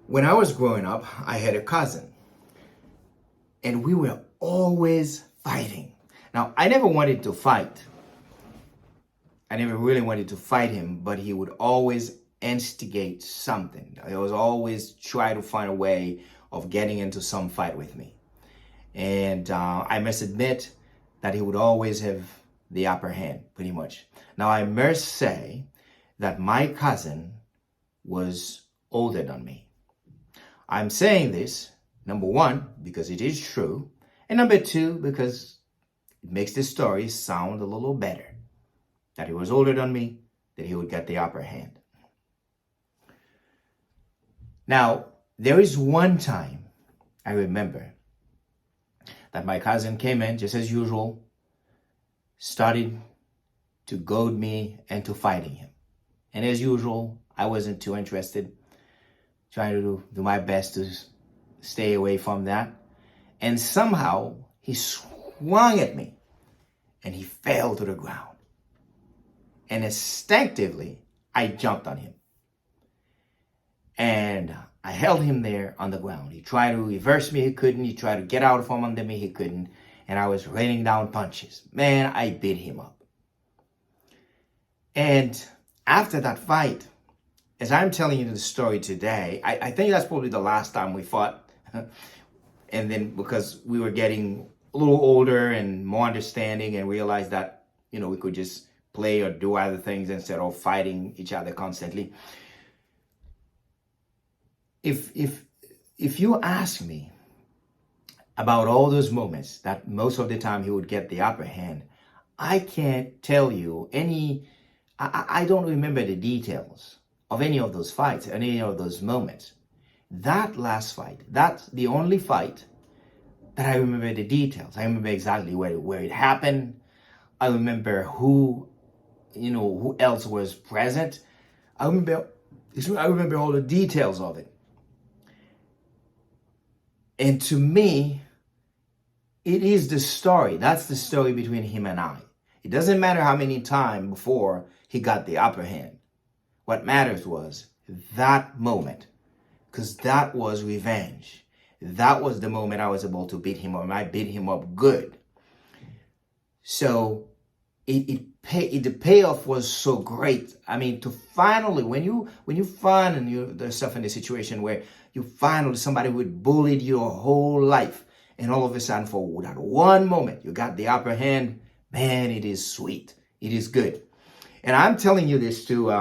When I was growing up, I had a cousin, and we were always fighting. Now, I never wanted to fight. I never really wanted to fight him, but he would always instigate something. He was always try to find a way of getting into some fight with me. And I must admit that he would always have the upper hand, pretty much. Now, I must say that my cousin was older than me. I'm saying this, number one, because it is true, and number two, because it makes the story sound a little better. That he was older than me, that he would get the upper hand. Now, there is one time I remember that my cousin came in, just as usual, started to goad me into fighting him. And as usual, I wasn't too interested, trying to do my best to stay away from that. And somehow he swung at me and he fell to the ground. And instinctively, I jumped on him. And I held him there on the ground. He tried to reverse me, he couldn't. He tried to get out from under me, he couldn't. And I was raining down punches. Man, I beat him up. And after that fight, as I'm telling you the story today, I think that's probably the last time we fought. And then because we were getting a little older and more understanding and realized that, we could just play or do other things instead of fighting each other constantly. If you ask me about all those moments that most of the time he would get the upper hand, I can't tell you I don't remember the details of any of those fights, any of those moments. That last fight, that's the only fight that I remember the details. I remember exactly where it happened. I remember who else was present. I remember all the details of it. And to me, it is the story. That's the story between him and I. It doesn't matter how many times before he got the upper hand. What matters was that moment, because that was revenge. That was the moment I was able to beat him up, and I beat him up good. So the payoff was so great. I mean, to finally, when you find yourself in a situation where you finally somebody who had bullied you your whole life, and all of a sudden for that one moment you got the upper hand, man, it is sweet. It is good. And I'm telling you this too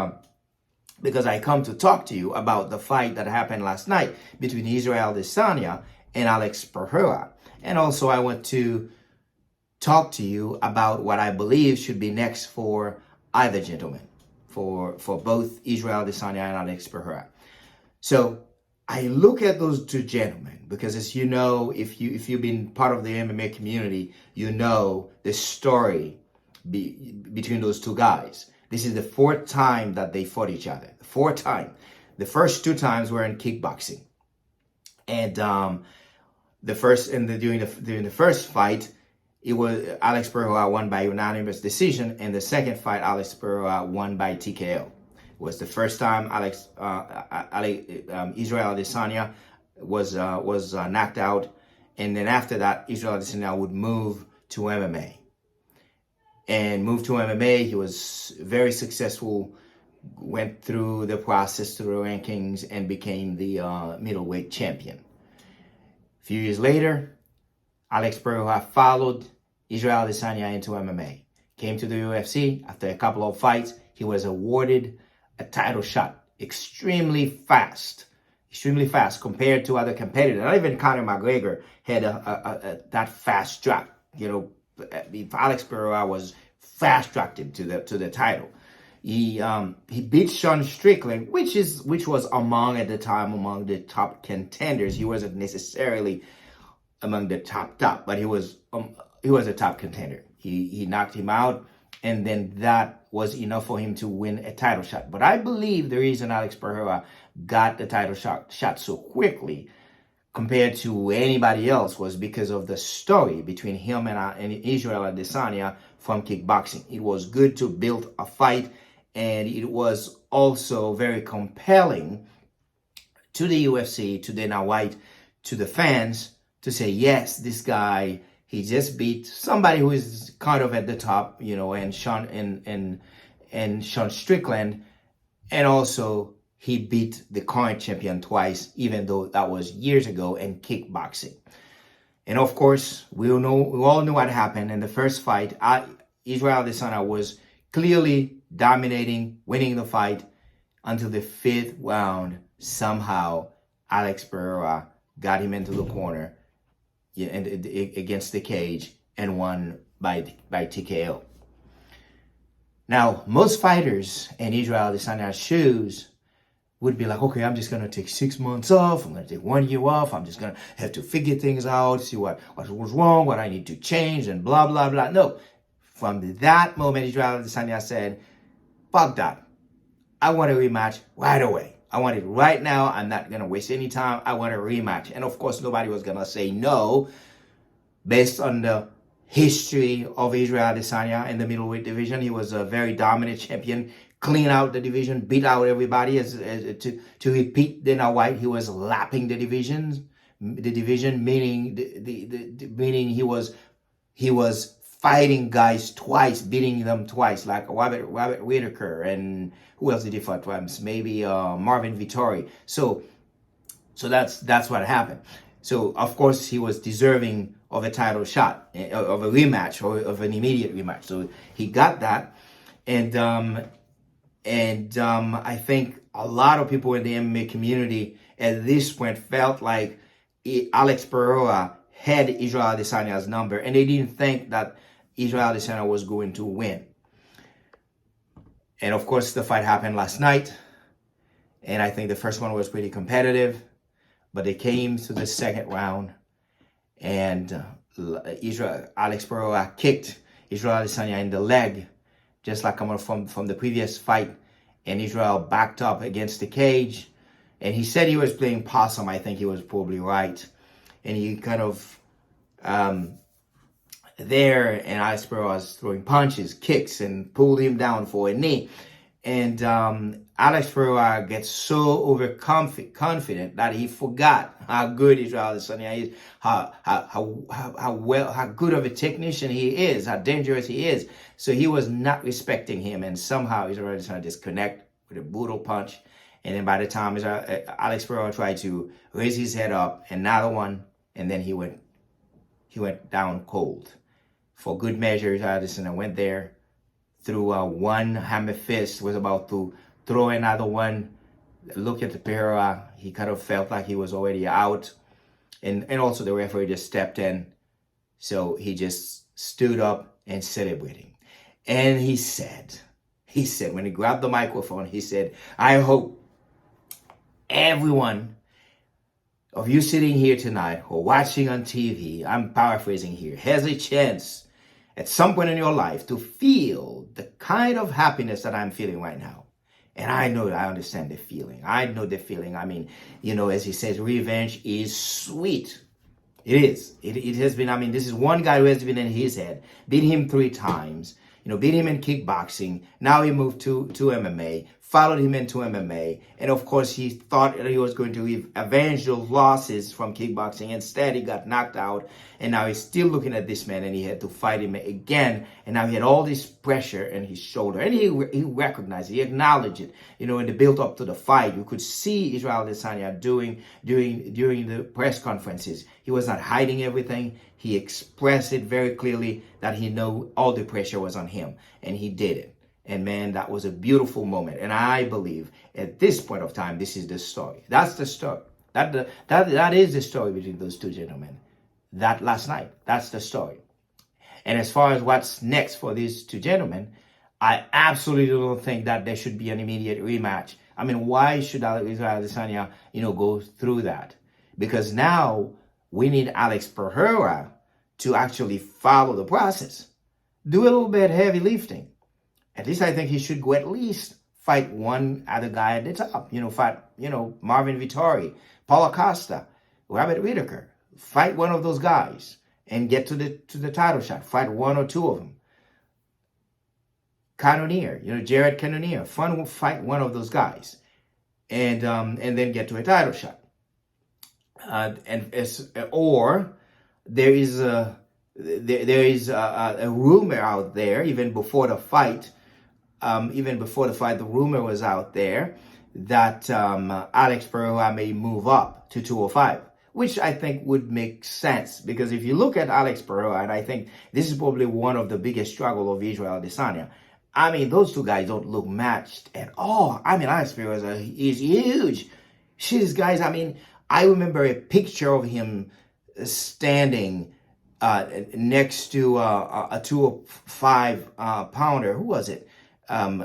because I come to talk to you about the fight that happened last night between Israel Adesanya and Alex Pereira. And also I want to talk to you about what I believe should be next for either gentleman, for both Israel Adesanya and Alex Pereira. So I look at those two gentlemen because, as you know, if you've been part of the MMA community, you know the story between those two guys. This is the fourth time that they fought each other. The fourth time. The first two times were in kickboxing, and during the first fight, it was Alex Pereira won by unanimous decision, and the second fight, Alex Pereira won by TKO. It was the first time Israel Adesanya was knocked out, and then after that, Israel Adesanya would move to MMA. And moved to MMA, he was very successful, went through the process, through the rankings, and became the middleweight champion. A few years later, Alex Pereira followed Israel Adesanya into MMA. Came to the UFC. After a couple of fights, he was awarded a title shot extremely fast compared to other competitors. Not even Conor McGregor had that fast track. Alex Pereira was fast tracked to the title. He beat Sean Strickland, which was at the time among the top contenders. He wasn't necessarily among the top, but he was a top contender. He knocked him out, and then that was enough for him to win a title shot. But I believe the reason Alex Pereira got the title shot so quickly compared to anybody else was because of the story between him and Israel Adesanya from kickboxing. It was good to build a fight, and it was also very compelling to the UFC, to Dana White, to the fans, to say, yes, this guy, he just beat somebody who is kind of at the top, and Sean Strickland, and also he beat the current champion twice, even though that was years ago in kickboxing. And of course, we all know what happened in the first fight. Israel Adesanya was clearly dominating, winning the fight until the 5th round. Somehow, Alex Pereira got him into the corner against the cage and won by TKO. Now, most fighters in Israel Adesanya's shoes would be like, okay, I'm just going to take 6 months off. I'm going to take 1 year off. I'm just going to have to figure things out, see what was wrong, what I need to change, and blah, blah, blah. No. From that moment, Israel Adesanya said, fuck that. I want a rematch right away. I want it right now. I'm not going to waste any time. I want a rematch. And of course, nobody was going to say no based on the history of Israel Adesanya in the middleweight division. He was a very dominant champion, clean out the division, beat out everybody. To repeat Dana White, he was lapping the division, meaning meaning he was fighting guys twice, beating them twice, like Robert Whittaker, and who else did he fight twice? Maybe Marvin Vittori. So that's what happened. So of course he was deserving of a title shot, of a rematch, or of an immediate rematch. So he got that, and I think a lot of people in the MMA community at this point felt like Alex Pereira had Israel Adesanya's number, and they didn't think that Israel Adesanya was going to win. And of course, the fight happened last night, and I think the first one was pretty competitive, but they came to the second round, and Alex Pereira kicked Israel Adesanya in the leg, just like coming from the previous fight, and Israel backed up against the cage, and he said he was playing possum. I think he was probably right, and he kind of there, and Alex Pereira was throwing punches, kicks, and pulled him down for a knee. And Alex Pereira gets so overconfident that he forgot how good Israel Adesanya is, how good of a technician he is, how dangerous he is. So he was not respecting him, and somehow Israel Adesanya disconnect with a brutal punch. And then by the time Alex Pereira tried to raise his head up, another one, and then he went down cold. For good measure, Adesanya went there, threw one hammer fist, was about to throw another one. Look at the Pereira, he kind of felt like he was already out. And also the referee just stepped in. So he just stood up and celebrated. And he said, when he grabbed the microphone, he said, I hope everyone of you sitting here tonight or watching on TV, I'm paraphrasing here, has a chance at some point in your life to feel the kind of happiness that I'm feeling right now. And I understand the feeling. I know the feeling. I mean, as he says, revenge is sweet. It is. It has been, this is one guy who has been in his head, beat him 3 times, beat him in kickboxing. Now he moved to MMA, followed him into MMA. And of course, he thought that he was going to avenge those losses from kickboxing. Instead, he got knocked out. And now he's still looking at this man, and he had to fight him again. And now he had all this pressure in his shoulder. And he recognized it, he acknowledged it. In the build up to the fight, you could see Israel Adesanya during the press conferences. He was not hiding everything. He expressed it very clearly that he knew all the pressure was on him. And he did it. And man, that was a beautiful moment. And I believe at this point of time, this is the story. That's the story. That is the story between those two gentlemen. That last night, that's the story. And as far as what's next for these two gentlemen, I absolutely don't think that there should be an immediate rematch. Why should Israel Adesanya, go through that? Because now we need Alex Pereira to actually follow the process. Do a little bit heavy lifting. At least I think he should go at least fight one other guy at the top. Fight, Marvin Vittori, Paulo Costa, Robert Whittaker. Fight one of those guys and get to the title shot. Fight one or two of them. Cannonier, Jared Cannonier. Fight one of those guys. and then get to a title shot. Or there is a rumor out there even before the fight. The rumor was out there that Alex Pereira may move up to 205, which I think would make sense, because if you look at Alex Pereira, and I think this is probably one of the biggest struggle of Israel Adesanya. I mean, those two guys don't look matched at all. I mean, Alex Pereira is huge. These guys, I mean, I remember a picture of him standing next to a 205 pounder. Who was it?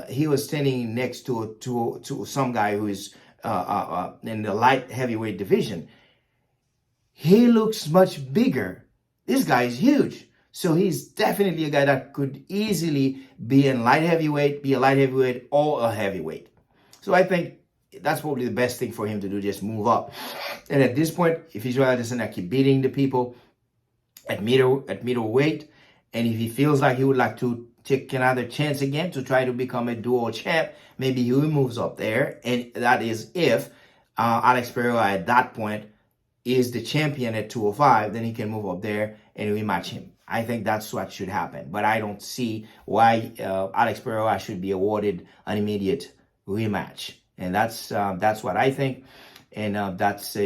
He was standing next to some guy who is in the light heavyweight division. He looks much bigger. This guy is huge. So he's definitely a guy that could easily be a light heavyweight or a heavyweight. So I think that's probably the best thing for him to do, just move up. And at this point, if Israel Adesanya keep beating the people at middleweight, and if he feels like he would like to take another chance again to try to become a dual champ, maybe he moves up there. And that is if Alex Pereira at that point is the champion at 205, then he can move up there and rematch him. I think that's what should happen. But I don't see why Alex Pereira should be awarded an immediate rematch. And that's what I think. And that's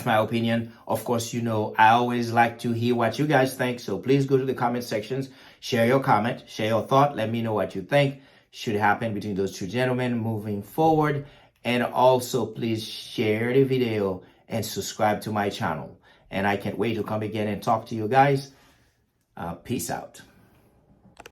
my opinion. Of course, you know, I always like to hear what you guys think. So please go to the comment sections, share your comment, share your thought. Let me know what you think should happen between those two gentlemen moving forward. And also, please share the video and subscribe to my channel. And I can't wait to come again and talk to you guys. Peace out.